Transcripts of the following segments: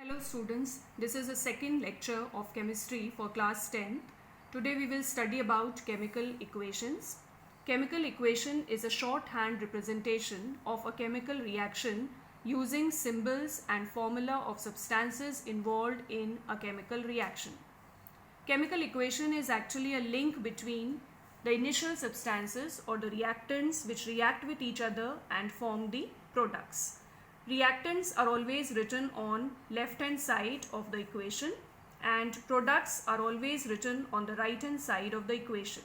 Hello students, this is the second lecture of chemistry for class 10. Today we will study about chemical equations. Chemical equation is a shorthand representation of a chemical reaction using symbols and formula of substances involved in a chemical reaction. Chemical equation is actually a link between the initial substances or the reactants which react with each other and form the products. Reactants are always written on left hand side of the equation and products are always written on the right hand side of the equation.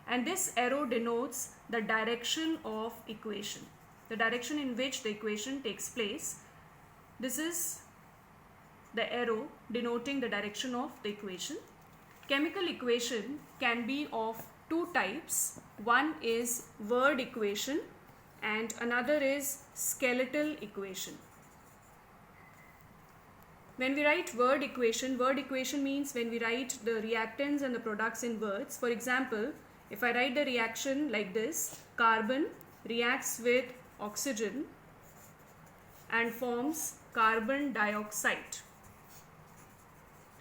And this arrow denotes the direction of equation, the direction in which the equation takes place. This is the arrow denoting the direction of the equation. Chemical equation can be of two types. One is word equation and another is skeletal equation. When we write word equation means when we write the reactants and the products in words. For example, if I write the reaction like this, carbon reacts with oxygen and forms carbon dioxide.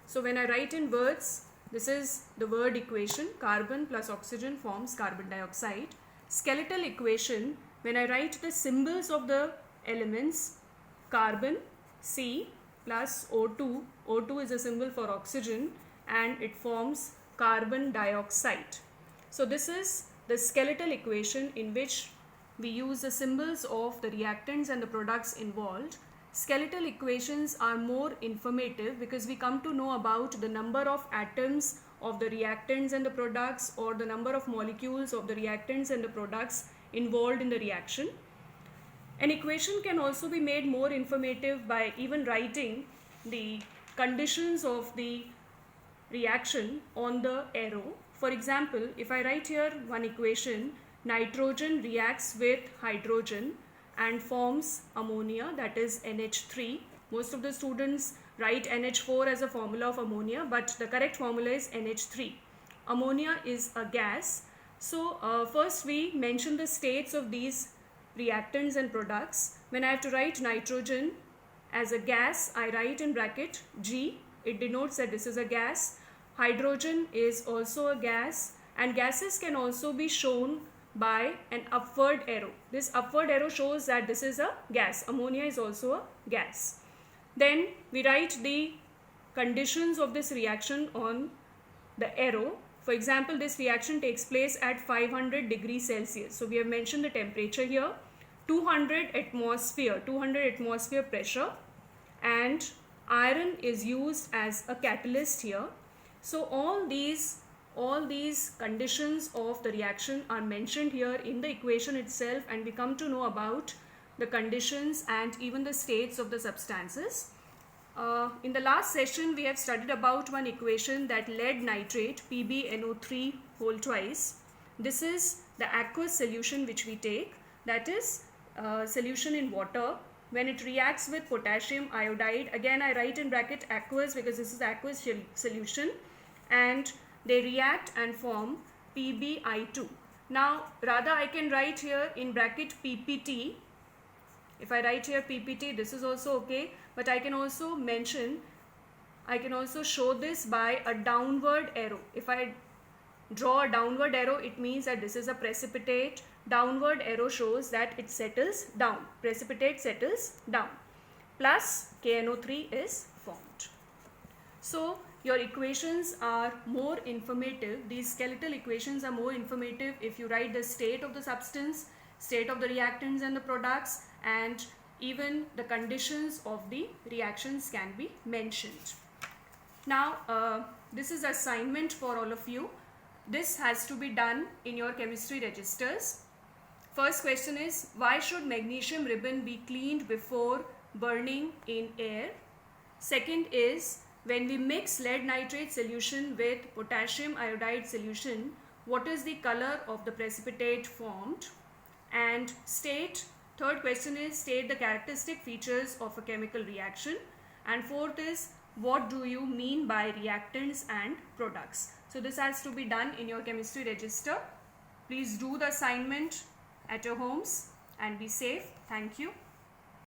So when I write in words, this is the word equation, carbon plus oxygen forms carbon dioxide. Skeletal equation, when I write the symbols of the elements, carbon, C plus O2, O2 is a symbol for oxygen and it forms carbon dioxide. So this is the skeletal equation in which we use the symbols of the reactants and the products involved. Skeletal equations are more informative because we come to know about the number of atoms of the reactants and the products or the number of molecules of the reactants and the products involved in the reaction. An equation can also be made more informative by even writing the conditions of the reaction on the arrow. For example, if I write here one equation, nitrogen reacts with hydrogen and forms ammonia, that is NH3. Most of the students write NH4 as a formula of ammonia, but the correct formula is NH3. Ammonia is a gas. So first we mention the states of these reactants and products. When I have to write nitrogen as a gas, I write in bracket G. It denotes that this is a gas. Hydrogen is also a gas, and gases can also be shown by an upward arrow. This upward arrow shows that this is a gas. Ammonia is also a gas. Then we write the conditions of this reaction on the arrow. For example, this reaction takes place at 500 degrees Celsius. So we have mentioned the temperature here, 200 atmosphere pressure, and iron is used as a catalyst here. So all these conditions of the reaction are mentioned here in the equation itself, and we come to know about the conditions and even the states of the substances. In the last session, we have studied about one equation, that lead nitrate PbNO3 whole twice. This is the aqueous solution which we take, that is solution in water. When it reacts with potassium iodide, again I write in bracket aqueous because this is aqueous solution, and they react and form PbI2. Now rather I can write here in bracket PPT. If I write here PPT, this is also okay, but I can also show this by a downward arrow. If I draw a downward arrow, it means that this is a precipitate. Downward arrow shows that it settles down. Precipitate settles down. Plus KNO3 is formed. So your equations are more informative. These skeletal equations are more informative if you write the state of the substance, state of the reactants and the products, and even the conditions of the reactions can be mentioned. Now this is assignment for all of you. This has to be done in your chemistry registers. First question is, why should magnesium ribbon be cleaned before burning in air? Second is, when we mix lead nitrate solution with potassium iodide solution, what is the color of the precipitate formed? And third question is, state the characteristic features of a chemical reaction. And fourth is, what do you mean by reactants and products? So this has to be done in your chemistry register. Please do the assignment at your homes and be safe. Thank you.